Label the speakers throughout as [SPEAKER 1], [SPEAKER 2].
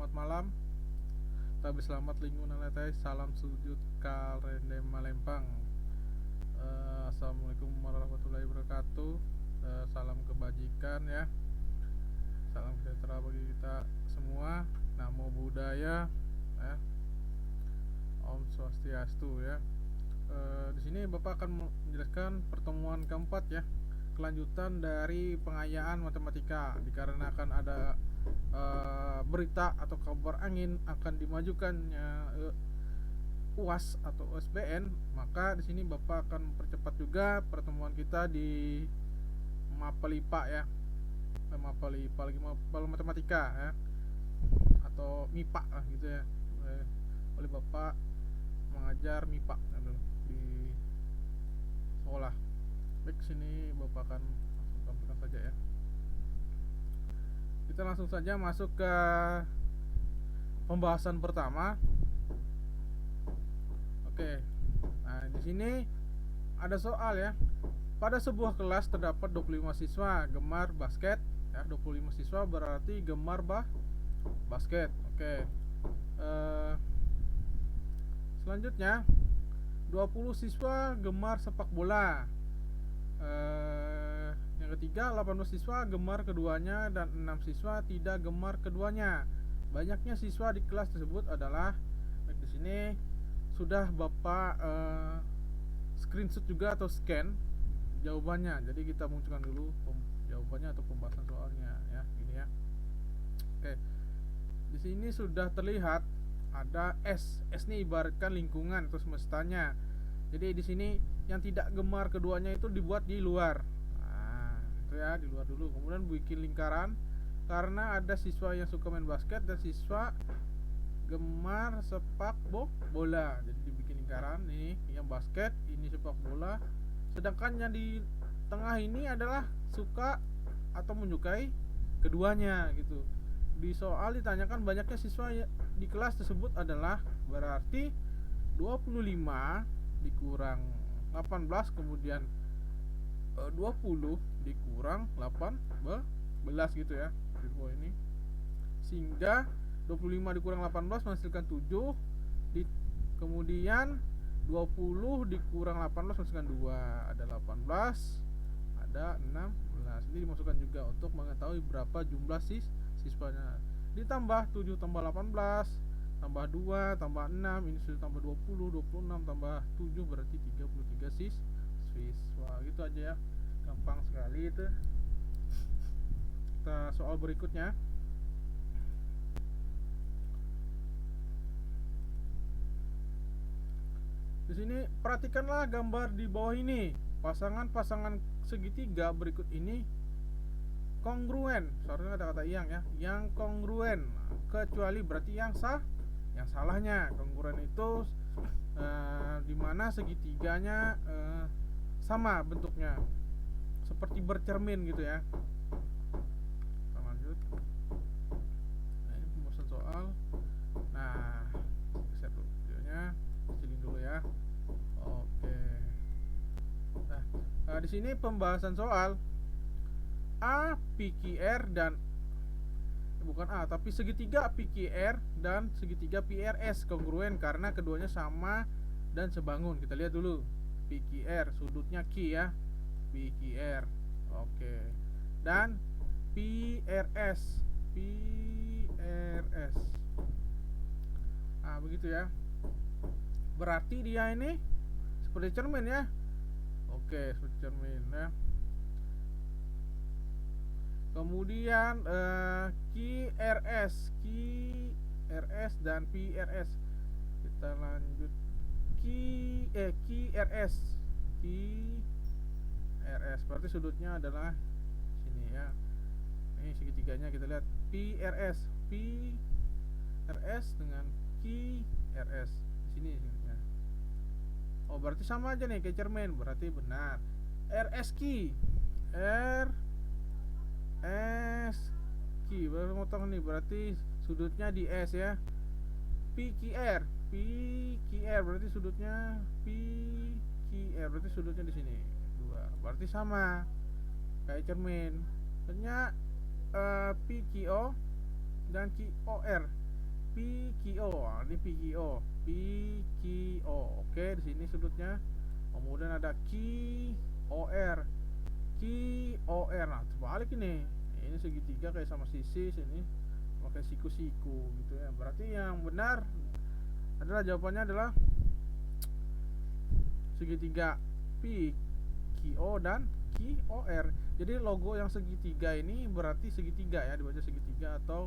[SPEAKER 1] selamat malam. Tabi selamat lingkungan letai. Salam sujud kalendem Malempang. Assalamualaikum warahmatullahi wabarakatuh. Salam kebajikan ya. Salam sejahtera bagi kita semua. Namo Buddhaya. Ya. Om Swastiastu ya. Di sini Bapak akan menjelaskan pertemuan keempat ya. Kelanjutan dari pengayaan matematika, dikarenakan ada berita atau kabar angin akan dimajukannya UAS atau USBN, maka di sini Bapak akan mempercepat juga pertemuan kita di Mapelipa ya, Mapelipa lagi matematika ya, atau MIPA lah gitu ya. Oleh Bapak mengajar MIPA di sekolah. Baik, sini Bapak akan langsung tampilkan saja ya. Kita langsung saja masuk ke pembahasan pertama. Oke. Nah, di sini ada soal ya. Pada sebuah kelas terdapat 25 siswa gemar basket ya. 25 siswa berarti gemar basket. Oke. Selanjutnya 20 siswa gemar sepak bola. Yang ketiga 18 siswa gemar keduanya dan 6 siswa tidak gemar keduanya. Banyaknya siswa di kelas tersebut adalah, di sini sudah Bapak screenshot juga atau scan jawabannya. Jadi kita munculkan dulu jawabannya atau pembahasan soalnya ya, ini ya. Oke. Di sini sudah terlihat ada S. S ini ibaratkan lingkungan atau semestanya. Jadi di sini yang tidak gemar keduanya itu dibuat di luar. Nah, itu ya, di luar dulu. Kemudian bikin lingkaran karena ada siswa yang suka main basket dan siswa gemar sepak bola. Jadi dibikin lingkaran nih, yang basket, ini sepak bola. Sedangkan yang di tengah ini adalah suka atau menyukai keduanya gitu. Di soal ditanyakan banyaknya siswa di kelas tersebut adalah, berarti 25 dikurang 18, kemudian 20 dikurang 18 gitu ya, di bawah ini. Sehingga 25 dikurang 18 menghasilkan 7, kemudian 20 dikurang 18 menghasilkan 2, ada 18, ada 16. Ini dimasukkan juga untuk mengetahui berapa jumlah siswanya. Ditambah 7 tambah 18 tambah 2 tambah 6, ini sudah tambah 20, 26 tambah 7 berarti 33 siswa. Gitu aja ya, gampang sekali itu. Kita soal berikutnya. Di sini perhatikanlah gambar di bawah ini. Pasangan-pasangan segitiga berikut ini kongruen. Seharusnya ada kata yang ya, yang kongruen. Kecuali berarti yang salahnya. Kongruen itu dimana segitiganya sama bentuknya, seperti bercermin gitu ya. Kita lanjut. Nah, ini pembahasan soal. Nah, geser dulu videonya, kecilin dulu ya. Oke. Nah, di sini pembahasan soal A, PQR dan bukan A, tapi segitiga PQR dan segitiga PRS kongruen karena keduanya sama dan sebangun. Kita lihat dulu. PQR sudutnya Q ya. PQR. Oke. Dan PRS. PRS. Nah, begitu ya. Berarti dia ini seperti cermin ya. Oke, seperti cermin ya. Kemudian QRS dan PRS. Kita lanjut QRS. QRS berarti sudutnya adalah sini ya. Ini segitiganya kita lihat PRS dengan QRS di sini ya. Oh, berarti sama aja nih kayak cermin, berarti benar. RSQ baru motong nih, berarti sudutnya di S ya. PQR berarti sudutnya berarti sudutnya di sini 2, berarti sama kayak cermin. Ternyata PQO dan QOR PQO. Ini PQO. PQO. Oke, di sini sudutnya. Kemudian ada QOR. QOR. Nah, terbalik ini. Ini segitiga kayak sama sisi sini. Pakai siku-siku gitu ya. Berarti yang benar adalah jawabannya adalah segitiga PQO dan QOR. Jadi logo yang segitiga ini berarti segitiga ya, dibaca segitiga atau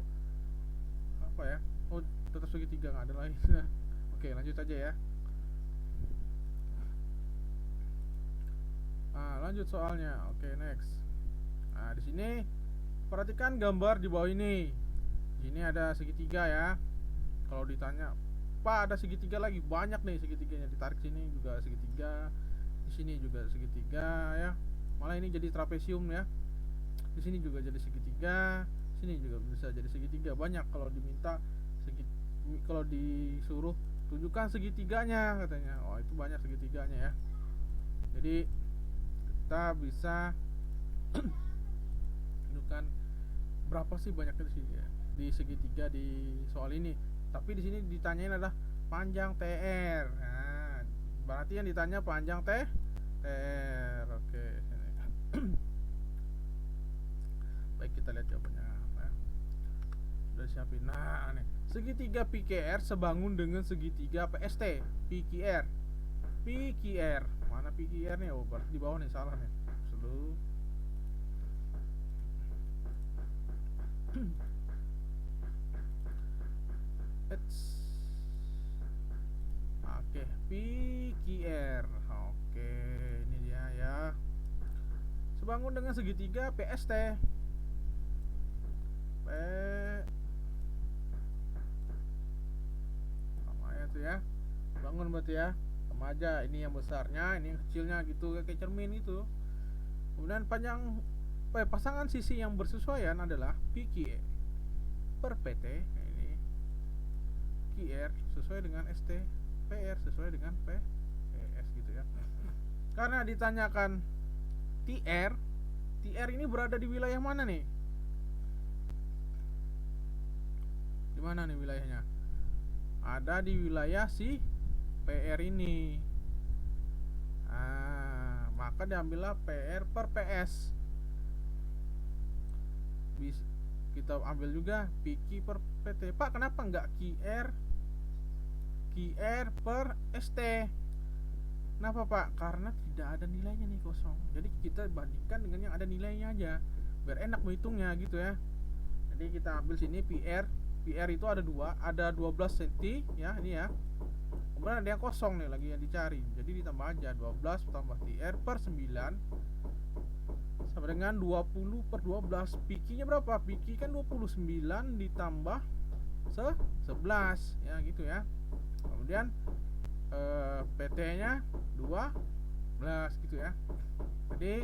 [SPEAKER 1] apa ya? Oh, tetap segitiga, nggak ada lain. Oke, lanjut aja ya. Nah, lanjut soalnya. Oke, next. Nah, di sini perhatikan gambar di bawah ini. Di sini ada segitiga ya. Kalau ditanya, Pak, ada segitiga lagi, banyak nih segitiganya. Ditarik sini juga segitiga, di sini juga segitiga ya. Malah ini jadi trapesium ya. Di sini juga jadi segitiga, sini juga bisa jadi segitiga. Banyak kalau diminta kalau disuruh tunjukkan segitiganya katanya. Oh, itu banyak segitiganya ya. Jadi kita bisa tunjukkan berapa sih banyaknya di segitiga di soal ini. Tapi di sini ditanyain adalah panjang TR. Nah, berarti yang ditanya panjang TR. Oke. Baik, kita lihat jawabannya. Nah, udah siapin. Nah, nih. Segitiga PQR sebangun dengan segitiga PST. PQR. PQR. Mana PQR nih? Oh, berarti di bawah nih, salah nih. Dulu. Oke, PQR. Oke, ini dia ya. Sebangun dengan segitiga PST. Sama ya tuh ya. Bangun berarti ya. Sama aja, ini yang besarnya, ini yang kecilnya gitu, kayak cermin itu. Kemudian pasangan sisi yang bersesuaian adalah PQ per PT. Ini QR sesuai dengan ST, PR sesuai dengan PS gitu ya. Karena ditanyakan TR ini berada di wilayah mana nih? Di mana nih wilayahnya? Ada di wilayah si PR ini. Maka diambillah PR per PS. Kita ambil juga PQ per PT. Pak, kenapa enggak QR per ST? Kenapa, Pak? Karena tidak ada nilainya nih, kosong. Jadi kita bandingkan dengan yang ada nilainya aja, biar enak menghitungnya gitu ya. Jadi kita ambil sini PR itu ada 12 cm ya, ini ya. Kemudian ada yang kosong nih lagi yang dicari. Jadi ditambah aja 12 tambah TR per 9 sama dengan 20 per 12. PQ-nya berapa? PQ kan 29 ditambah 11 ya gitu ya. Kemudian PT-nya 12 gitu ya. Jadi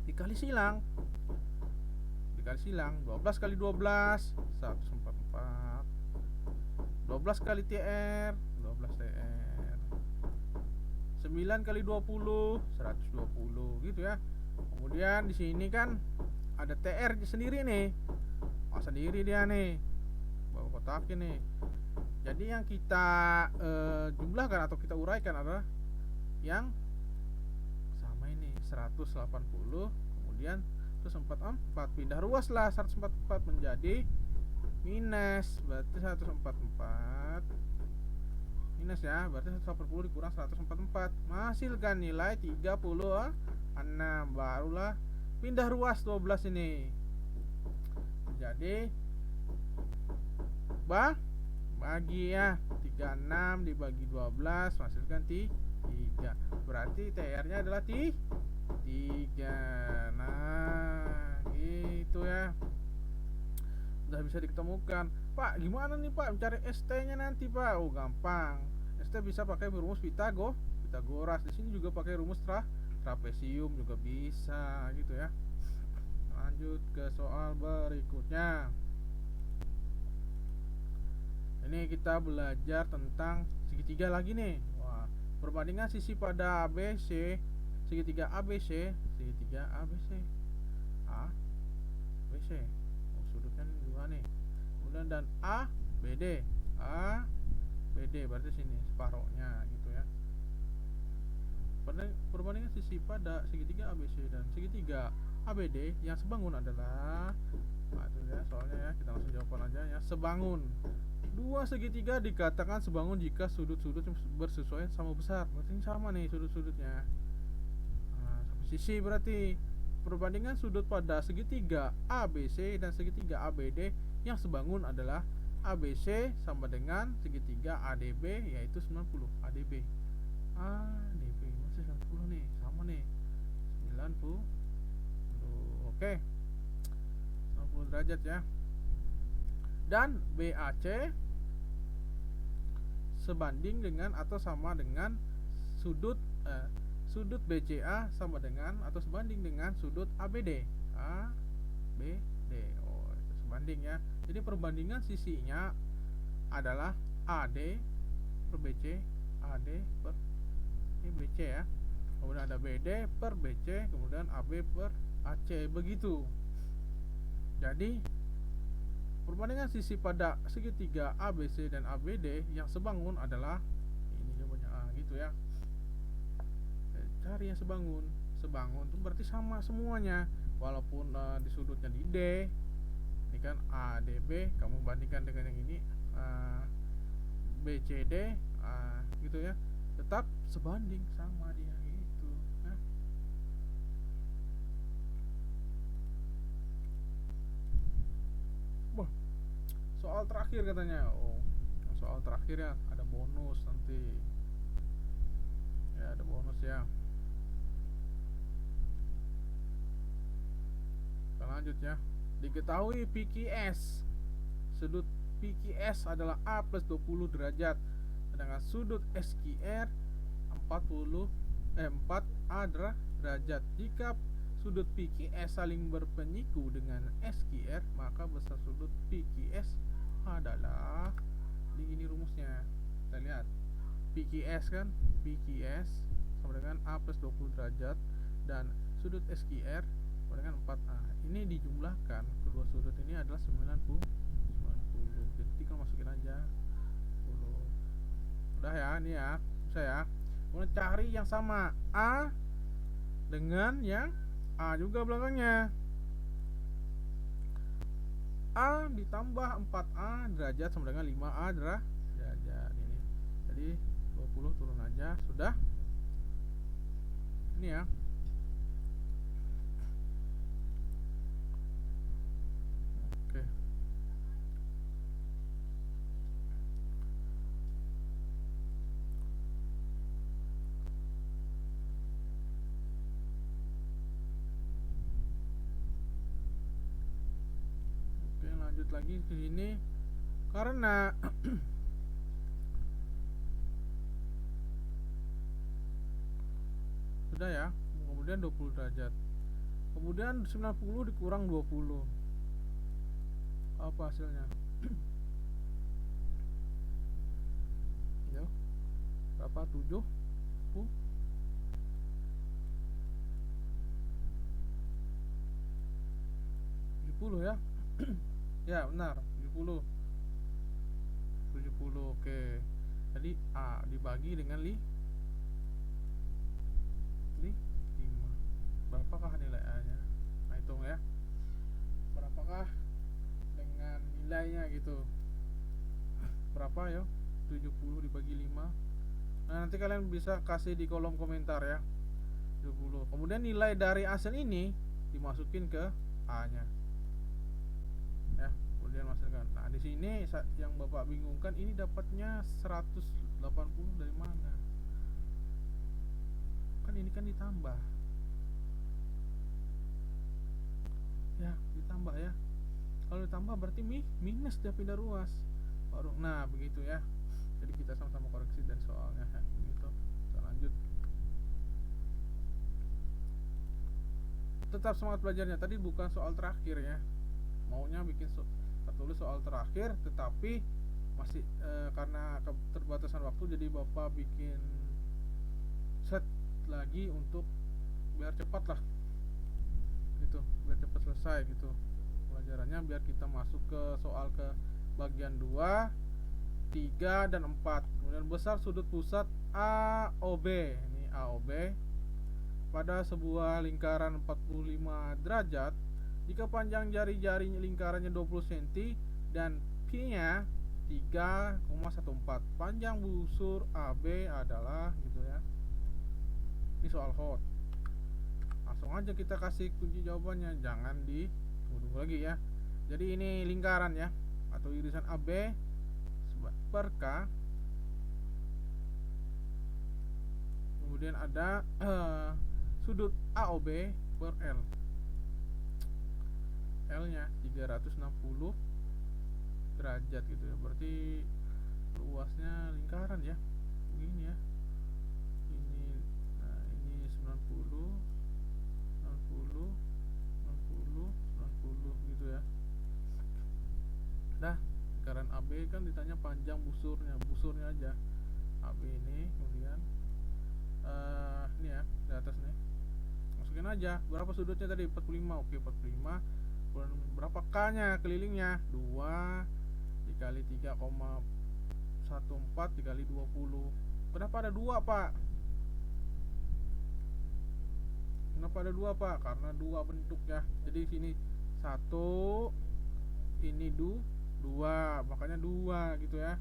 [SPEAKER 1] dikali silang 12 kali 12 144. 12 kali TR 12 TR. 9 kali 20 120 gitu ya. Kemudian di sini kan ada TR sendiri nih. Oh, sendiri dia nih. Bawa kotakin nih. Jadi yang kita jumlahkan atau kita uraikan adalah yang sama ini 180, kemudian 144, pindah ruas lah 144 menjadi minus, berarti 144 minus ya, berarti 140 dikurang 144 menghasilkan nilai 36. Barulah pindah ruas 12 ini jadi bagi ya 36 dibagi 12 menghasilkan 3. Berarti TR-nya adalah 3. Nah, gitu ya. Udah bisa diketemukan. Pak, gimana nih Pak mencari ST-nya nanti, Pak? Oh, gampang. ST bisa pakai rumus Pitagoras. Di sini juga pakai rumus trapesium juga bisa gitu ya. Lanjut ke soal berikutnya. Ini kita belajar tentang segitiga lagi nih. Wah, perbandingan sisi pada ABC, segitiga ABC. ABC. Oh, sudutnya ini 2 nih. Kemudian dan BD. A BD berarti sini separohnya gitu ya. Perbandingan sisi pada segitiga ABC dan segitiga ABD yang sebangun adalah, nah itu ya soalnya ya, kita langsung jawaban aja ya. Sebangun. Dua segitiga dikatakan sebangun jika sudut-sudut bersesuaian sama besar. Berarti ini sama nih sudut-sudutnya. Nah, satu sisi berarti perbandingan sudut pada segitiga ABC dan segitiga ABD yang sebangun adalah ABC sama dengan segitiga ADB yaitu 90 ADB. ADB masih 90 nih, sama nih 90. Oke, 90 derajat ya. Dan BAC sebanding dengan atau sama dengan sudut sudut BCA sama dengan atau sebanding dengan sudut ABD. ABD. Oh, itu sebanding ya. Jadi perbandingan sisinya adalah AD per BC, AD per BC ya. Kemudian ada BD per BC, kemudian AB per AC, begitu. Jadi perbandingan sisi pada segitiga ABC dan ABD yang sebangun adalah ini jawabannya A gitu ya. Cari yang sebangun. Sebangun itu berarti sama semuanya. Walaupun di sudutnya di D. Ini kan ADB, kamu bandingkan dengan yang ini BCD gitu ya. Tetap sebanding sama dia gitu. Nah. Wah, soal terakhir katanya. Oh, soal terakhir ya, ada bonus nanti. Ya, ada bonus ya. Kita lanjut ya. Diketahui PQS. Sudut PQS adalah A plus 20 derajat. Sedangkan sudut SQR 4A derajat. Jika sudut PQS saling berpenyiku dengan SQR, maka besar sudut PQS adalah, ini rumusnya. Kita lihat. PQS kan, PQS sama dengan A plus 20 derajat dan sudut SQR sama dengan 4A. Ini dijumlahkan, kedua sudut ini adalah 90. Jadi tinggal masukin aja 10. Udah ya, ini ya, bisa ya. Kemudian cari yang sama A dengan yang A juga belakangnya. A ditambah 4A derajat sama dengan 5A derajat ini. Jadi 20 turun aja, sudah. Ini ya. Oke. Oke, lanjut lagi ke sini. Karena sudah ya, kemudian 20 derajat, kemudian 90 dikurang 20, apa hasilnya? Ya, berapa? 70 ya. Ya benar, 70. Oke. Jadi A dibagi dengan 5. Berapakah nilai A-nya? Nah, hitung ya. Berapakah dengan nilainya gitu? Berapa ya? 70 dibagi 5. Nah, nanti kalian bisa kasih di kolom komentar ya. 70. Kemudian nilai dari hasil ini dimasukin ke A-nya. Ya, kemudian masukkan. Nah, di sini yang Bapak bingungkan, ini dapatnya 180 dari mana? Kan ini kan ditambah. Ya, ditambah ya. Kalau ditambah berarti minus, dia pindah ruas. Baru, nah begitu ya. Jadi kita sama-sama koreksi dari soalnya ya. Begitu. Kita lanjut. Tetap semangat belajarnya. Tadi bukan soal terakhir ya. Maunya bikin tulis soal terakhir, tetapi masih karena keterbatasan waktu, jadi Bapak bikin set lagi untuk biar cepat lah gitu, biar cepat selesai gitu pelajarannya, biar kita masuk ke soal ke bagian 2, 3 dan 4. Kemudian besar sudut pusat AOB. Ini AOB pada sebuah lingkaran 45 derajat jika panjang jari-jari lingkarannya 20 cm dan P-nya 3,14. Panjang busur AB adalah gitu ya. Ini soal hot. Langsung aja kita kasih kunci jawabannya, jangan ditunggu lagi ya. Jadi ini lingkaran ya, atau irisan AB per K. Kemudian ada sudut AOB per L. L nya 360 derajat gitu ya. Berarti luasnya lingkaran ya. Begini ya. Ini ini 90 gitu ya. Nah, lingkaran AB kan ditanya panjang busurnya aja. AB ini kemudian ini ya, di atas nih. Masukin aja. Berapa sudutnya tadi? 45. Oke, 45. Kemudian berapa K-nya kelilingnya? 2 dikali 3,14 dikali 20. Kenapa ada 2, Pak? Kenapa ada 2, Pak? Karena 2 bentuknya. Jadi sini 1, ini 2, makanya 2 gitu ya.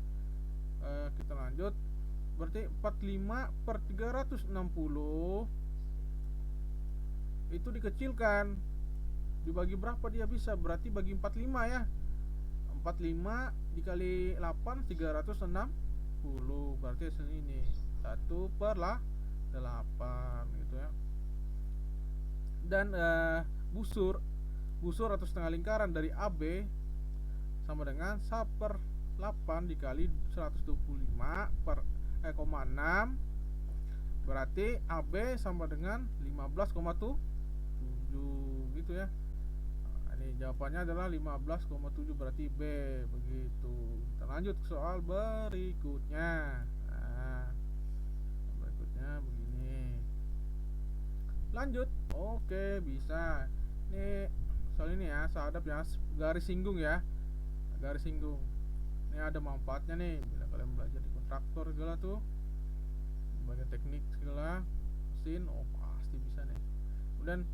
[SPEAKER 1] Kita lanjut. Berarti 45 per 360 itu dikecilkan, dibagi berapa dia bisa? Berarti bagi 45 ya. 45 dikali 8 360. Berarti hasilnya ini 1 per 8 gitu ya. Dan busur atau setengah lingkaran dari AB sama dengan 1/8 dikali 125 per 0,6. Berarti AB sama dengan 15,7 gitu ya. Nah, ini jawabannya adalah 15,7, berarti B begitu. Kita lanjut ke soal berikutnya. Nah, berikutnya begini. Lanjut. Oke, bisa. Ini soal ini ya, sahadap ya, garis singgung ya. Garis singgung. Ini ada manfaatnya nih bila kalian belajar di kontraktor segala tuh. Bagian teknik segala mesin, pasti bisa nih. Kemudian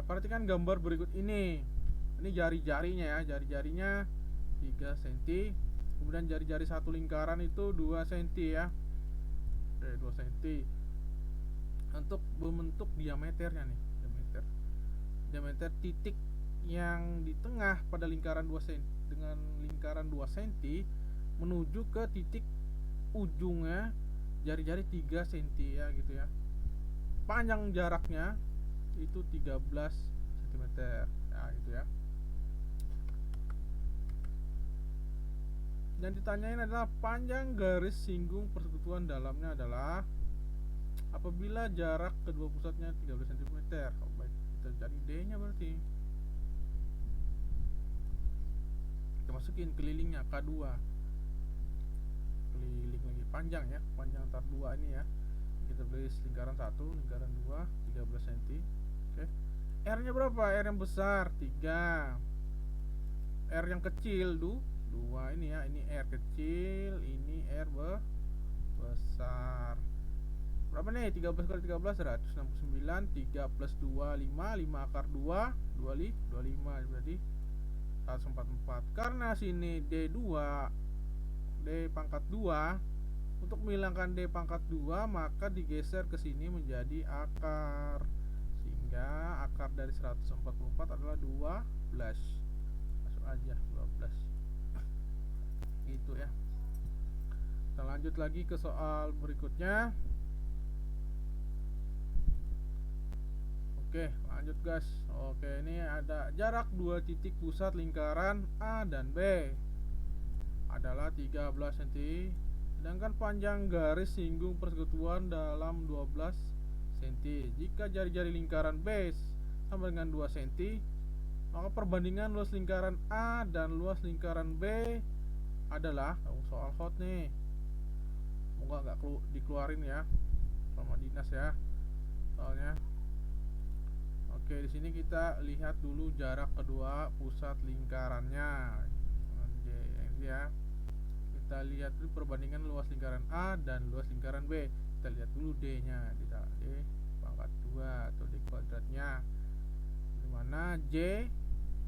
[SPEAKER 1] perhatikan gambar berikut ini. Ini jari-jarinya ya, jari-jarinya 3 cm. Kemudian jari-jari satu lingkaran itu 2 cm ya. Oke, 2 cm. Untuk membentuk diameternya nih, diameter titik yang di tengah pada lingkaran 2 cm dengan lingkaran 2 cm menuju ke titik ujungnya jari-jari 3 cm ya gitu ya. Panjang jaraknya itu 13 cm ya gitu ya. Yang ditanyain adalah panjang garis singgung persekutuan dalamnya adalah apabila jarak kedua pusatnya 13 cm. Baik, kita cari D-nya berarti. Kita masukin kelilingnya K2. Keliling lagi panjang ya, panjang antar 2 ini ya. Kita tulis lingkaran 1, lingkaran 2, 13 cm. Oke. R-nya berapa? R yang besar 3. R yang kecil 2 ini ya. Ini R kecil, ini R besar. Berapa nih? 13 kali 13 169. 3 plus 2 5. 5 akar 2 25. Berarti 144. Karena sini D2 D pangkat 2, untuk menghilangkan D pangkat 2 maka digeser ke sini menjadi akar, sehingga akar dari 144 adalah 12. Masuk aja 12 gitu ya. Kita lanjut lagi ke soal berikutnya. Oke, lanjut guys. Oke, ini ada jarak 2 titik pusat lingkaran A dan B adalah 13 cm, sedangkan panjang garis singgung persekutuan dalam 12 cm. Jika jari-jari lingkaran B sama dengan 2 cm, maka perbandingan luas lingkaran A dan luas lingkaran B adalah, soal hot nih, semoga nggak dikeluarin ya sama dinas ya soalnya. Oke, di sini kita lihat dulu jarak kedua pusat lingkarannya. ya. Kita lihat dulu perbandingan luas lingkaran A dan luas lingkaran B. Kita lihat dulu D-nya, D pangkat 2 atau D kuadratnya. Dimana J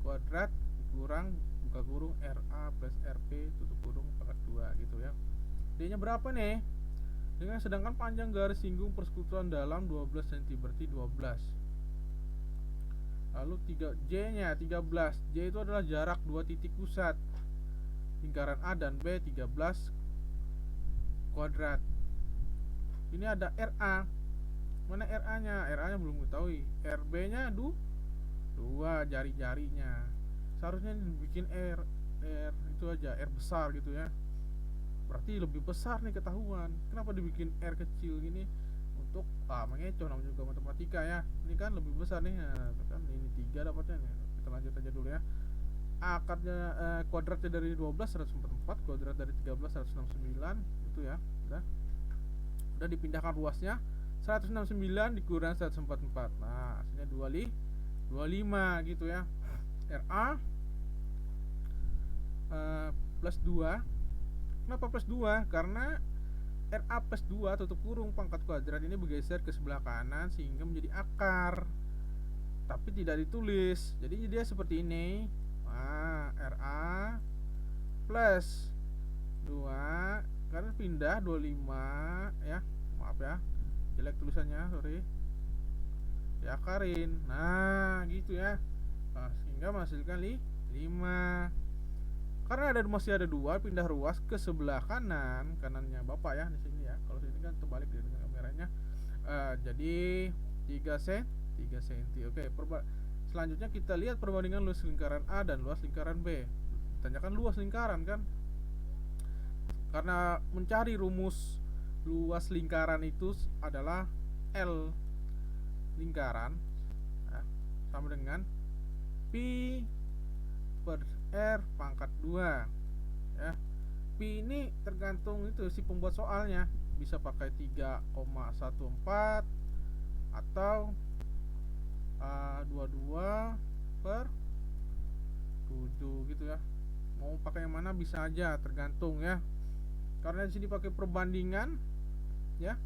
[SPEAKER 1] kuadrat dikurang buka kurung RA plus RP tutup kurung pangkat 2 gitu ya. D-nya berapa nih? Dengan sedangkan panjang garis singgung persekutuan dalam 12 cm berarti 12. Lalu J-nya 13. J itu adalah jarak 2 titik pusat lingkaran A dan B 13 kuadrat. Ini ada RA. Mana RA-nya? RA-nya belum diketahui. RB-nya 2 jari-jarinya. Seharusnya dibikin R itu aja, R besar gitu ya. Berarti lebih besar nih ketahuan. Kenapa dibikin R kecil gini? Untuk mengecoh, namanya juga matematika ya. Ini kan lebih besar nih. Nah, kan ini 3 dapatnya nih. Kita lanjut aja dulu ya. Akarnya kuadratnya dari 12 144, kuadrat dari 13 169 itu ya. Udah dipindahkan ruasnya 169 dikurang 144. Nah, hasilnya 25 gitu ya. RA plus 2. Kenapa plus 2? Karena RA plus 2 tutup kurung pangkat kuadrat ini bergeser ke sebelah kanan sehingga menjadi akar, tapi tidak ditulis. Jadi dia seperti ini. Nah, RA plus 2 karena pindah 25 ya. Maaf ya, jelek tulisannya, sorry. Diakarin. Nah, gitu ya. Nah, sehingga menghasilkan 5. Karena masih ada 2, pindah ruas ke sebelah kanannya Bapak ya di sini ya. Kalau sini kan terbalik dengan kameranya. Jadi 3 cm. Oke, selanjutnya kita lihat perbandingan luas lingkaran A dan luas lingkaran B. Ditanyakan luas lingkaran kan. Karena mencari rumus luas lingkaran itu adalah L lingkaran sama dengan Pi per R pangkat 2 ya. Pi ini tergantung itu si pembuat soalnya, bisa pakai 3,14 atau 22 per 7 gitu ya. Mau pakai yang mana bisa aja, tergantung ya. Karena di sini pakai perbandingan ya.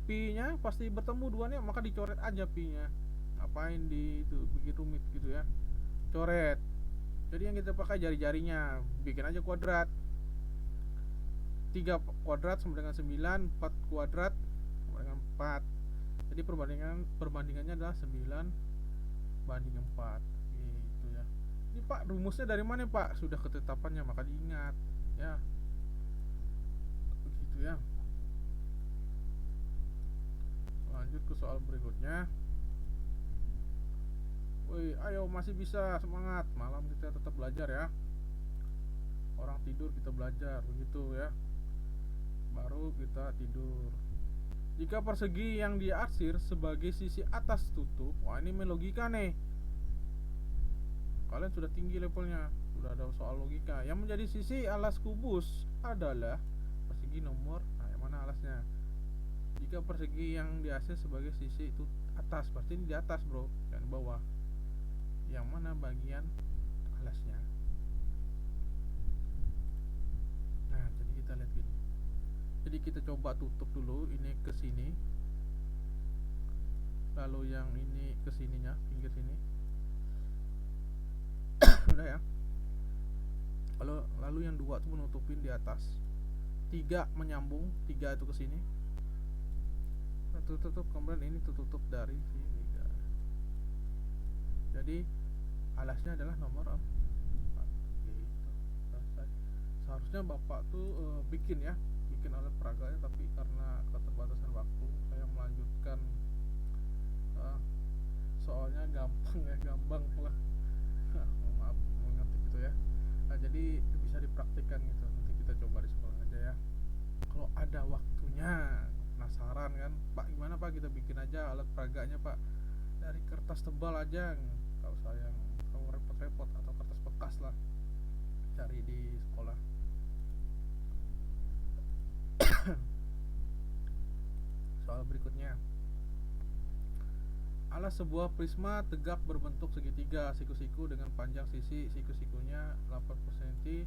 [SPEAKER 1] Pi-nya pasti bertemu duanya, maka dicoret aja Pi-nya. Ngapain itu bikin rumit gitu ya. Coret. Jadi yang kita pakai jari-jarinya, bikin aja kuadrat. 3 kuadrat sama dengan 9, 4 kuadrat sama dengan 4. Jadi perbandingannya adalah 9 banding 4 gitu ya. Ini Pak, rumusnya dari mana Pak? Sudah ketetapannya, maka diingat ya. Begitu ya. Lanjut ke soal berikutnya. Woi, ayo masih bisa, semangat. Malam kita tetap belajar ya. Orang tidur kita belajar, begitu ya. Baru kita tidur. Jika persegi yang diarsir sebagai sisi atas tutup, wah ini main logika nih. Kalian sudah tinggi levelnya, sudah ada soal logika. Yang menjadi sisi alas kubus adalah persegi nomor, yang mana alasnya? Jika persegi yang diarsir sebagai sisi itu atas, berarti ini di atas bro, jangan bawah. Yang mana bagian alasnya? Nah, jadi kita lihat gini. Jadi kita coba tutup dulu ini ke sini. Lalu yang ini ke sininya, pinggir sini. Udah ya. Lalu yang 2 tuh menutupin di atas. 3 menyambung, 3 itu ke sini. Tutup, kemudian ini tutup dari sini. Jadi alasnya adalah nomor 4 gitu. Seharusnya Bapak tuh bikin alat peraganya, tapi karena keterbatasan waktu saya melanjutkan soalnya gampang lah. Maaf mengerti gitu ya. Nah, jadi bisa dipraktikkan gitu, nanti kita coba di sekolah aja ya kalau ada waktunya. Penasaran kan Pak, gimana Pak kita bikin aja alat peraganya Pak dari kertas tebal aja, nggak usah yang repot-repot, atau kertas bekas lah, cari di sekolah. Soal berikutnya. Alas sebuah prisma tegak berbentuk segitiga siku-siku dengan panjang sisi siku-sikunya 80 cm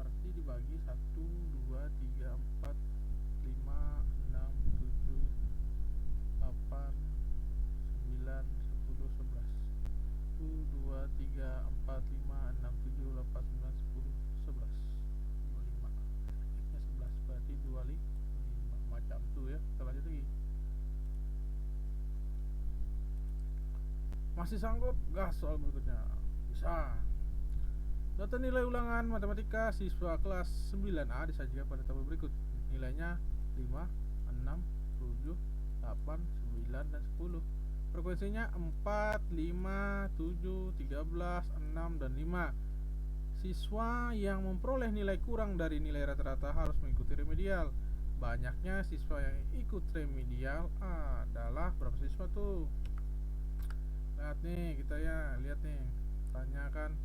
[SPEAKER 1] berarti dibagi 1, 2, 3, 4, 5, 6, 7, 8, 9, 10, 11. 1, 2, 3, 4, 5, 6, 7, 8, 9, 10, 11. 25. X-nya 11 berarti 25. Macam tuh ya. Kita lanjut lagi. Masih sanggup? Gas soal berikutnya. Bisa. Data nilai ulangan matematika siswa kelas 9A disajikan pada tabel berikut. Nilainya 5, 6, 7, 8, 9, dan 10. Frekuensinya 4, 5, 7, 13, 6, dan 5. Siswa yang memperoleh nilai kurang dari nilai rata-rata harus mengikuti remedial. Banyaknya siswa yang ikut remedial adalah berapa siswa tuh? Lihat nih, kita ya lihat nih. Tanyakan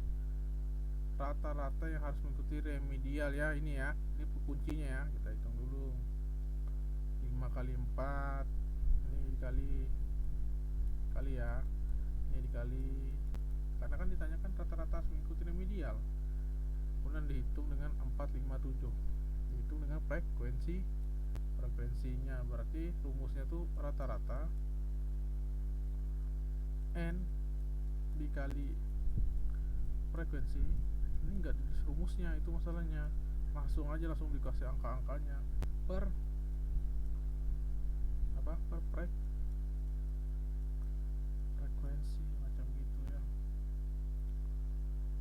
[SPEAKER 1] rata-rata yang harus mengikuti remedial ya, ini ya. Ini kuncinya ya. Kita hitung dulu. 5 kali 4. Ini dikali ya. Ini dikali, karena kan ditanyakan rata-rata harus mengikuti remedial. Kemudian dihitung dengan 457. Dihitung dengan frekuensinya, berarti rumusnya tuh rata-rata N dikali frekuensi. Ini enggak di rumusnya, itu masalahnya. Langsung dikasih angka-angkanya per frekuensi macam gitu ya.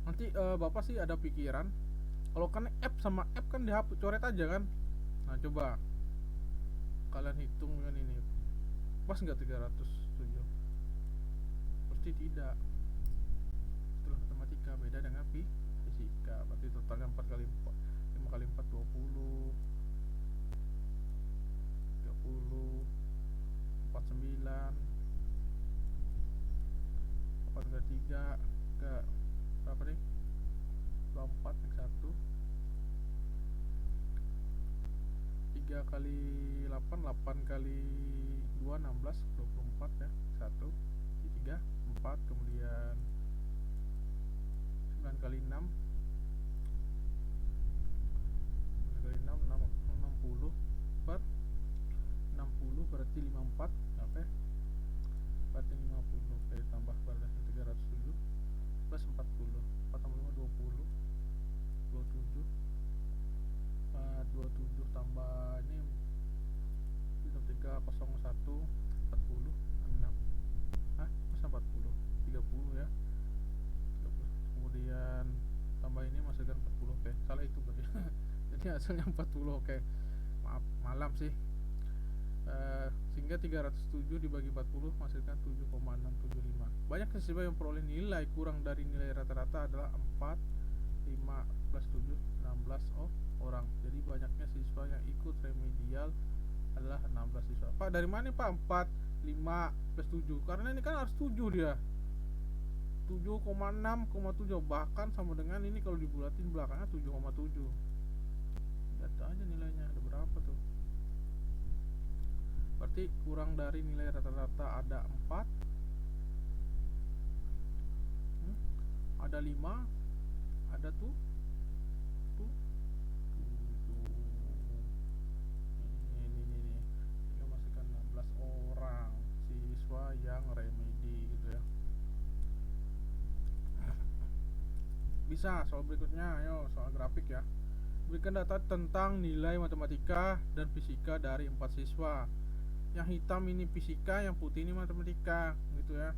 [SPEAKER 1] Nanti Bapak sih ada pikiran, kalau kan F sama F kan dihapus, coret aja kan. Nah coba kalian hitung dengan ini, pas nggak 307? Pasti tidak. Itulah matematika, beda dengan fisika. Berarti totalnya 4 kali 4, 5 kali 4, 20, 30, 49, 4 kali 3 ke berapa nih? 24 x 1, 3 kali 8, 8 kali 2, 16, 24 ya. 1, 3, 4, kemudian 9 kali 6, 9 kali 6, 60 per 60 berarti 54. Oke, berarti 50. Oke, tambah berarti 307 plus 40. 4 tambah 5, 20, 27, 27 tambah ini 301, 40, 6. Masa 40? 30 ya. 30. Kemudian tambah ini masukkan 40. Oke, salah itu berarti. Jadi hasilnya 40. Oke, maaf, malam sih. Sehingga 307 dibagi 40 menghasilkan 7,675. Banyak siswa yang peroleh nilai kurang dari nilai rata-rata adalah 4, 5 plus 7, 16 orang. Jadi banyaknya siswa yang ikut remedial adalah 16 siswa. Pak, dari mana Pak 4, 5 plus 7? Karena ini kan harus 7 dia. 7,6,7, bahkan sama dengan ini kalau dibulatin belakangnya 7,7. Lihat aja nilainya ada berapa tuh. Berarti kurang dari nilai rata-rata ada 4, ada 5, ada tuh 7. Ini tinggal masukkan 16 orang siswa yang remedi gitu ya. Bisa soal berikutnya, ayo soal grafik ya. Berikan data tentang nilai matematika dan fisika dari 4 siswa. Yang hitam ini fisika, yang putih ini matematika gitu ya.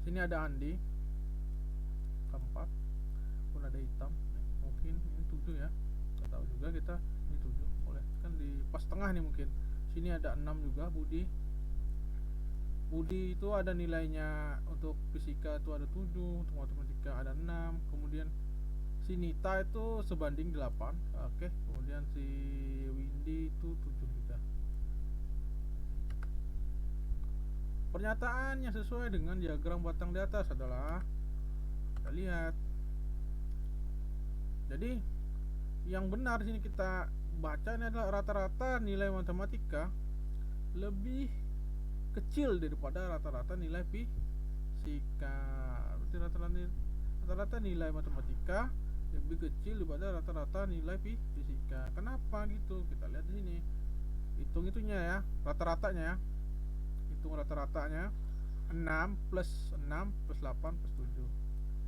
[SPEAKER 1] Sini ada Andi keempat, pun ada hitam, mungkin ini 7 ya, nggak tahu juga kita. Ini 7 boleh kan, di pas tengah nih mungkin. Sini ada 6 juga Budi itu ada nilainya. Untuk fisika itu ada 7, untuk matematika ada 6. Kemudian si Nita itu sebanding 8. Oke, kemudian si Windy itu 7 juga. Pernyataan yang sesuai dengan diagram batang di atas adalah, kita lihat. Jadi yang benar di sini kita baca ini adalah rata-rata nilai matematika lebih kecil daripada rata-rata nilai fisika. Berarti rata-rata rata-rata nilai matematika lebih kecil daripada rata-rata nilai fisika. Kenapa gitu? Kita lihat di sini. Hitung itunya ya, rata-ratanya ya. Hitung rata-ratanya. 6 plus 6 plus 8 plus 7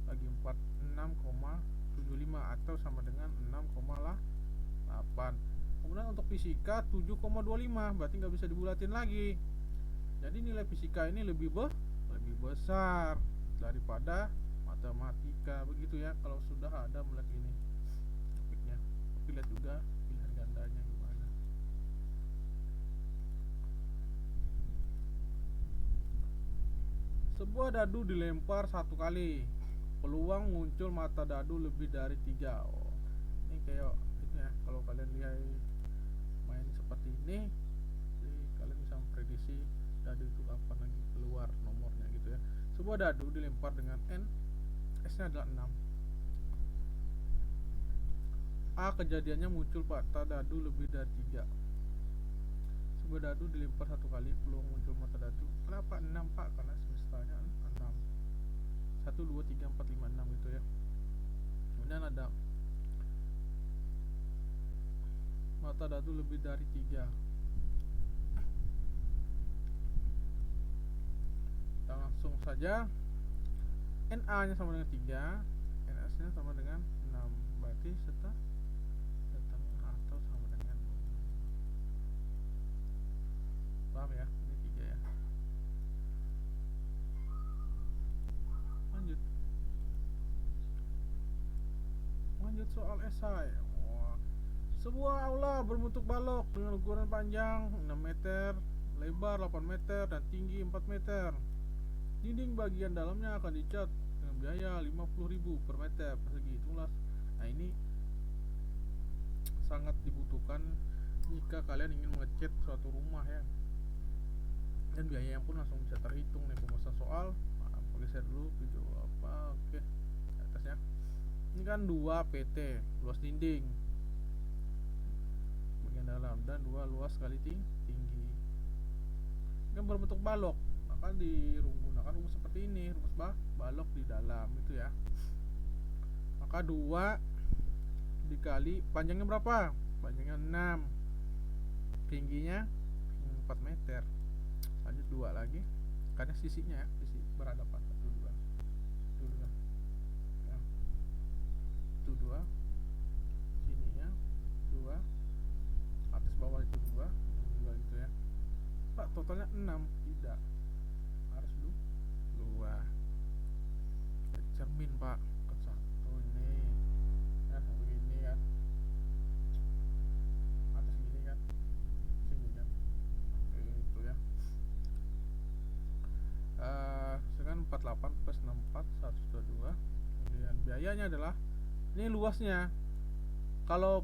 [SPEAKER 1] bagi 4, 6,75 atau sama dengan 6,8. Kemudian untuk fisika 7,25, berarti nggak bisa dibulatin lagi. Jadi nilai fisika ini lebih besar daripada matematika, begitu ya. Kalau sudah ada melihat ini topiknya, tapi lihat juga pilihan gandanya gimana. Sebuah dadu dilempar satu kali, peluang muncul mata dadu lebih dari 3. Oh, ini kayak gitu ya. Kalau kalian lihat main seperti ini, jadi kalian bisa memprediksi dadu itu kapan lagi keluar nomornya gitu ya. Sebuah dadu dilempar dengan n, s nya adalah 6. A, kejadiannya muncul mata dadu lebih dari 3. Sebuah dadu dilempar satu kali, peluang muncul mata dadu. Kenapa 6 Pak? Karena semestanya 6. 1, 2, 3, 4, 5, 6 gitu ya. Kemudian ada mata dadu lebih dari 3. Kita langsung saja. NA nya sama dengan 3, NS nya sama dengan 6. Berarti setengah atau sama dengan, paham ya? Ini 3 ya. Lanjut soal esai. Sebuah aula berbentuk balok dengan ukuran panjang 6 meter, lebar 8 meter, dan tinggi 4 meter. Dinding bagian dalamnya akan dicat dengan biaya 50.000 per meter persegi. Itulah. Nah, ini sangat dibutuhkan jika kalian ingin mengecat suatu rumah ya. Dan biayanya pun langsung bisa terhitung nih pembahasan soal. Geser dulu video apa. Oke. Atasnya. Ini kan 2 PT, luas dinding bagian dalam, dan 2 luas kali tinggi. Ini kan berbentuk balok, maka digunakan rumus seperti ini, rumus balok di dalam itu ya. Maka 2 dikali panjangnya berapa? Panjangnya 6, tingginya 4 meter. Lanjut 2 lagi, karena sisinya ya, sisi berhadapan. 2 sininya 2, atas bawah itu 2 gitu ya. Pak, totalnya 6. Tidak, harus 2. Cermin Pak, ke 1 ini ya, begini kan, atas gini kan, sini kan, itu ya. Dengan 48 plus 64 122. Kemudian biayanya adalah, ini luasnya, kalau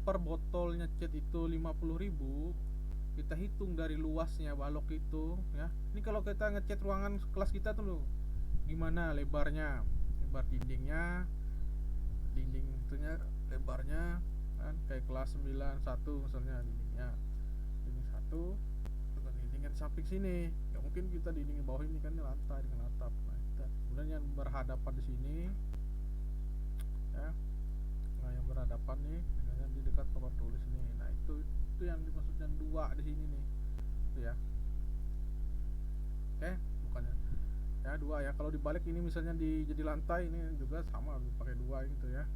[SPEAKER 1] per botolnya cat itu 50.000, kita hitung dari luasnya balok itu ya. Ini kalau kita ngecat ruangan kelas kita tuh loh, gimana lebarnya, lebar dindingnya, dinding itunya lebarnya kan, kayak kelas 91 misalnya, dindingnya dinding 1 dengan dindingan samping sini. Gak mungkin kita dinding bawah ini kan lantai dengan atap. Nah, kita kemudian yang berhadapan di sini ya. Nah, yang berhadapan nih dengan di dekat papan tulis nih. Nah, itu yang dimaksudkan 2 di sini nih. Itu ya. Oke, bukannya ya 2 ya. Kalau dibalik ini misalnya jadi lantai, ini juga sama pakai 2 gitu ya.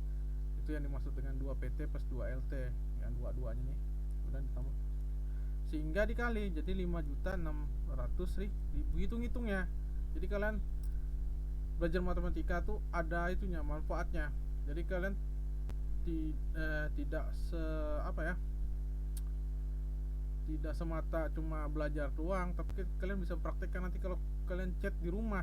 [SPEAKER 1] Itu yang dimaksud dengan 2 PT plus 2 LT, yang 2-2-nya nih. Kemudian ditambah sehingga dikali jadi 5.600.000. Hitung-hitungnya. Jadi kalian belajar matematika tuh ada itunya, manfaatnya. Jadi kalian tidak tidak semata cuma belajar doang, tapi kalian bisa praktekkan nanti kalau kalian cat di rumah.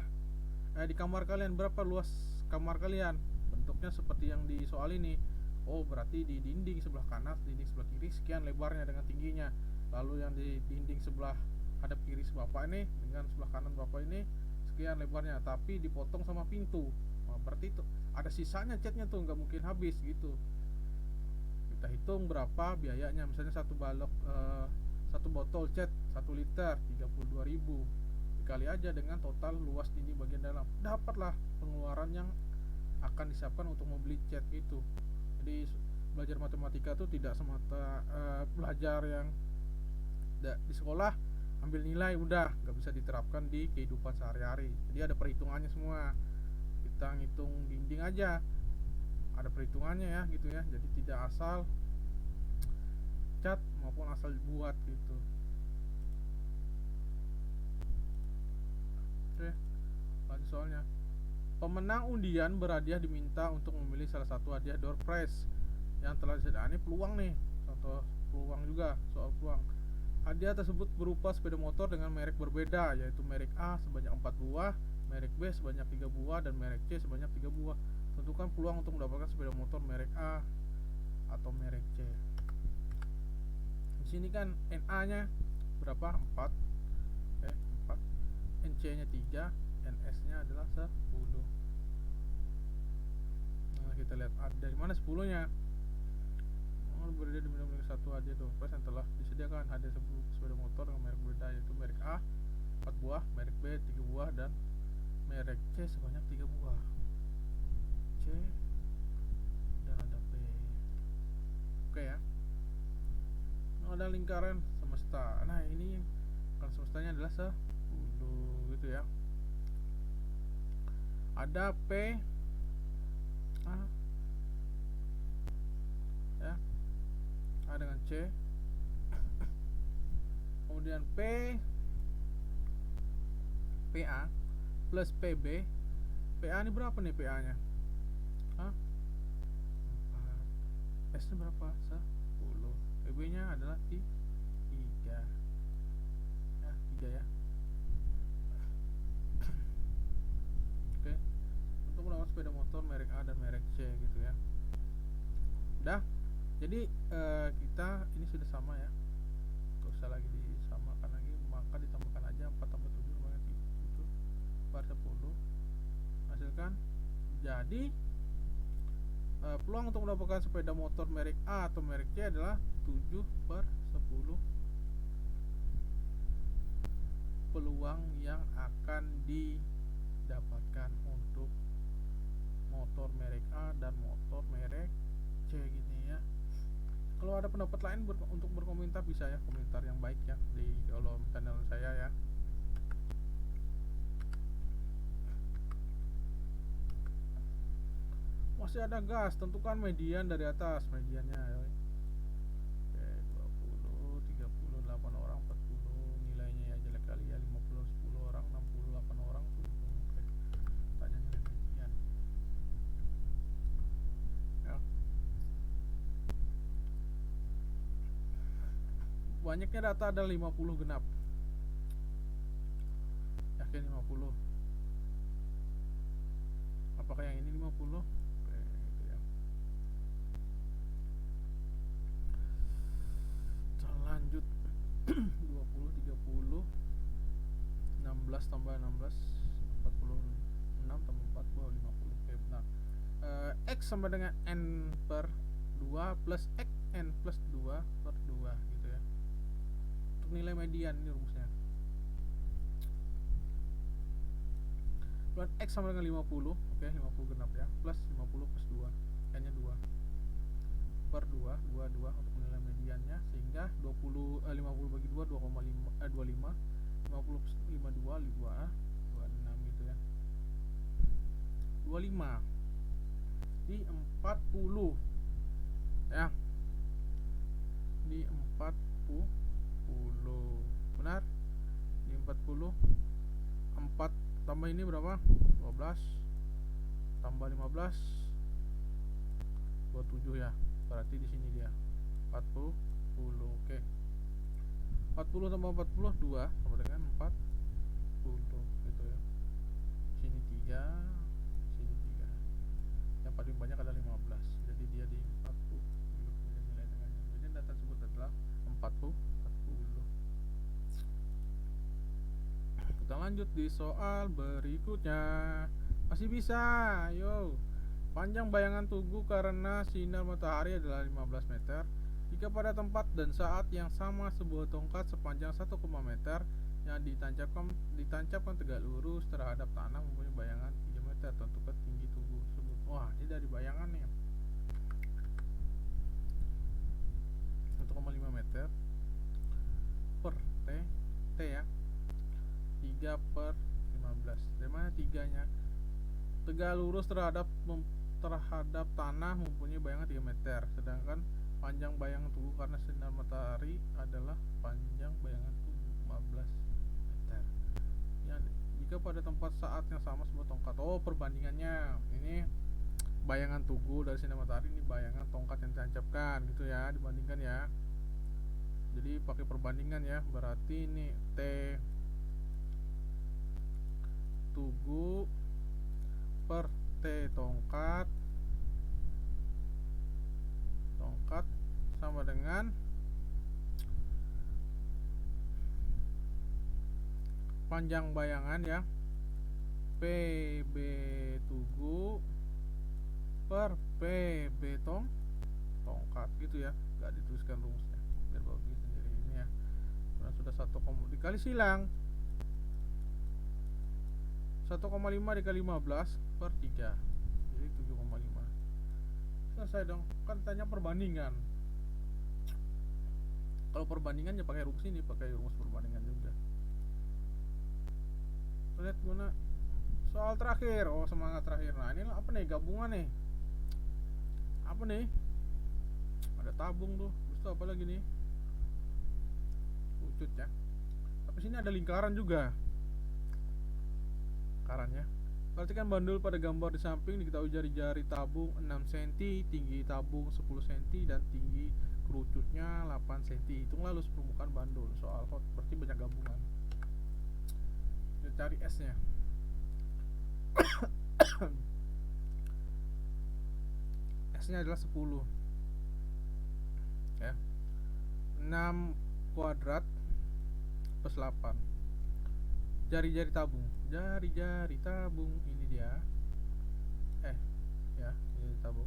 [SPEAKER 1] Di kamar kalian, berapa luas kamar kalian, bentuknya seperti yang di soal ini. Oh, berarti di dinding sebelah kanan, dinding sebelah kiri sekian lebarnya dengan tingginya. Lalu yang di dinding sebelah hadap kiri bapak ini dengan sebelah kanan bapak ini sekian lebarnya, tapi dipotong sama pintu. Berarti itu ada sisanya catnya tuh, nggak mungkin habis gitu. Kita hitung berapa biayanya, misalnya satu balok, satu botol cat 1 liter 32.000. dikali aja dengan total luas dinding bagian dalam, dapatlah pengeluaran yang akan disiapkan untuk membeli cat itu. Jadi belajar matematika itu tidak semata belajar yang di sekolah ambil nilai udah, nggak bisa diterapkan di kehidupan sehari-hari. Jadi ada perhitungannya semua. Kita ngitung dinding aja ada perhitungannya ya gitu ya. Jadi tidak asal cat maupun asal buat gitu. Oke, lanjut soalnya. Pemenang undian berhadiah diminta untuk memilih salah satu hadiah door prize yang telah disediakan. Ini peluang nih, contoh peluang juga, soal peluang. Hadiah tersebut berupa sepeda motor dengan merek berbeda, yaitu merek A sebanyak 4 buah, merek B sebanyak 3 buah, dan merek C sebanyak 3 buah. Tentukan peluang untuk mendapatkan sepeda motor merek A atau merek C. Di sini kan NA-nya berapa? 4. 4. NC-nya 3, NS-nya adalah 10. Nah, kita lihat dari mana 10-nya. Berada di memiliki satu hadiah door prize yang telah disediakan. Hadiah sepeda motor dengan merek berbeda, yaitu merek A 4 buah, merek B 3 buah, dan merek C sebanyak 3 buah. C dan ada B. Oke ya. Ada lingkaran semesta. Nah, ini lingkaran semestanya adalah 10 gitu ya. Ada P A ya, A dengan C, kemudian PA plus PB. PA ini berapa nih PA nya? 4. S nya berapa? 10. PB nya adalah 3 ya, 3 ya. Oke, untuk melakukan sepeda motor merek A dan merek C gitu ya. Udah, jadi kita ini sudah sama ya, gak usah lagi disamakan lagi, maka ditambahkan aja 4 tambah 7 banyak 7 per 10 hasilkan. Jadi peluang untuk mendapatkan sepeda motor merek A atau merek C adalah 7 per 10 peluang yang akan didapatkan untuk motor merek A dan motor merek C gini ya. Kalau ada pendapat lain untuk berkomentar bisa ya, komentar yang baik ya di kolom channel saya ya. Masih ada gas, tentukan median dari atas. Mediannya ya. Oke, 20, 30, 8 orang, 40. Nilainya ya jelek kali ya, 50, 10 orang, 60, 8 orang, 70. Oke, tanya nilai median ya. Banyaknya data ada 50 genap. Yakin 50? Apakah yang ini 50? Oke, gitu ya. Kita lanjut. 20, 30, 16 tambah 16, 46 tambah 4 bawah 50. Oke, benar. X sama dengan N per 2 plus X N plus 2 per 2 gitu ya. Untuk nilai median ini rumusnya. Plus X sama dengan 50. Oke, 50 genap ya. Plus 50 plus 2. N nya 2 per 2, 2 untuk nilai mediannya, sehingga 50 bagi 2 2,5 25. 50 plus 5 2 26 gitu ya. 25 di 40 ya. Di 40 benar. Di 40 4 tambah ini berapa? 12 tambah 15 27 ya. Berarti di sini dia 40. Oke. 40 tambah 40 2 sama dengan 40 gitu ya. Sini 3, sini 3. Yang paling banyak ada 15. Jadi dia di 40. Kemudian nilai tengahnya. Jadi data tersebut adalah 40. Kita lanjut di soal berikutnya. Masih bisa, ayo. Panjang bayangan tugu karena sinar matahari adalah 15 meter. Jika pada tempat dan saat yang sama sebuah tongkat sepanjang 1, meter yang ditancapkan tegak lurus terhadap tanah mempunyai bayangan 3 meter. Tentukan tinggi tugu tersebut. Wah, ini dari bayangan nih. 1,5 meter per T ya. 3 per 15. Dari mana 3-nya? Tegak lurus terhadap tanah mempunyai bayangan 3 meter. Sedangkan panjang bayangan tugu karena sinar matahari adalah panjang bayangan tugu 15 meter. Jika pada tempat saat yang sama sebuah tongkat. Oh, perbandingannya. Ini bayangan tugu dari sinar matahari, ini bayangan tongkat yang ditancapkan gitu ya, dibandingkan ya. Jadi pakai perbandingan ya. Berarti ini T tugu per T tongkat sama dengan panjang bayangan ya, PB tugu per PB tongkat gitu ya. Gak dituliskan rumusnya biar bagus sendiri ini ya. Karena sudah 1, dikali silang 1,5 dikali 15 per 3, jadi 7,5. Selesai dong, kan tanya perbandingan. Kalau perbandingan ya pakai rumus ini, pakai rumus perbandingan juga. Lihat gimana soal terakhir. Oh, semangat terakhir. Nah, ini apa nih, gabungan nih. Apa nih? Ada tabung tuh. Terus tuh apa lagi nih? Lucut ya. Tapi sini ada lingkaran juga. Lingkarannya. Perhatikan bandul pada gambar di samping. Diketahui jari-jari tabung 6 cm, tinggi tabung 10 cm, dan tinggi kerucutnya 8 cm. Hitunglah luas permukaan bandul. Soal hot, berarti banyak gabungan. Kita cari S-nya. S-nya adalah 10 ya. 6 kuadrat plus 8. Jari-jari tabung. Jari-jari tabung ini dia. Ya, jari tabung.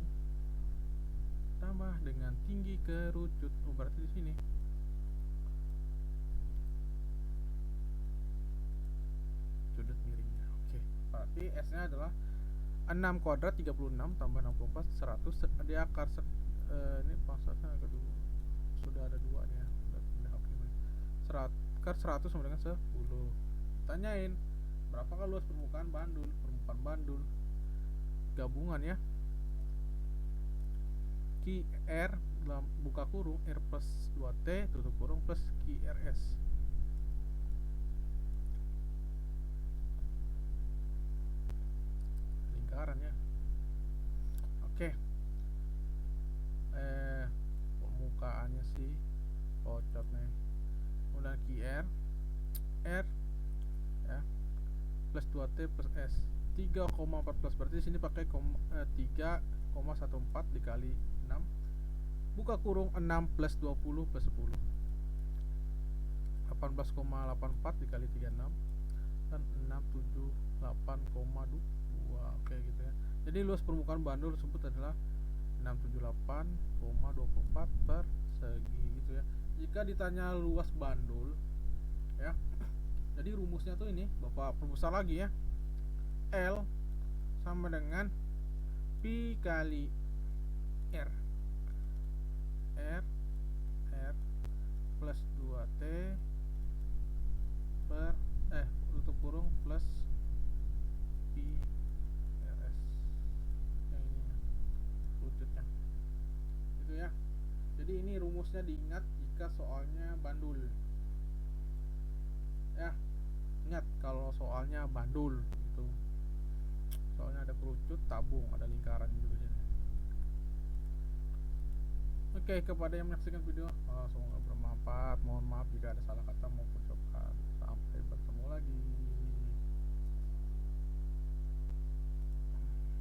[SPEAKER 1] Tambah dengan tinggi kerucut. Oh, berarti di sini. Sudut miringnya. Oke. Berarti S-nya adalah 6 kuadrat 36 tambah 64 100 di akar ini pangsanya kedua. Sudah ada 2 nih ya. Udah pindah akar 100 sama dengan 10. Tanyain berapakah luas permukaan bandul gabungan ya. QR buka kurung R plus 2T tutup kurung plus QRS. Lingkaran ya. Oke. Permukaannya sih kocok nih. Kemudian QR R ya plus 2T plus S 3,14, berarti di sini pakai 3,14 dikali 6 buka kurung 6 plus 20 plus 10 18,84 dikali 36 dan 678,2. Oke gitu ya. Jadi luas permukaan bandul tersebut adalah 678,24 persegi gitu ya. Jika ditanya luas bandul ya, jadi rumusnya tuh ini, Bapak perbesar lagi ya. L sama dengan Pi kali R plus 2T per tutup kurung plus Pi RS yang ini wujudnya itu ya. Jadi ini rumusnya diingat jika soalnya bandul ya. Ingat kalau soalnya bandul gitu, soalnya ada kerucut, tabung, ada lingkaran gitu di sini. Oke, kepada yang menyaksikan video, semoga bermanfaat. Mohon maaf jika ada salah kata.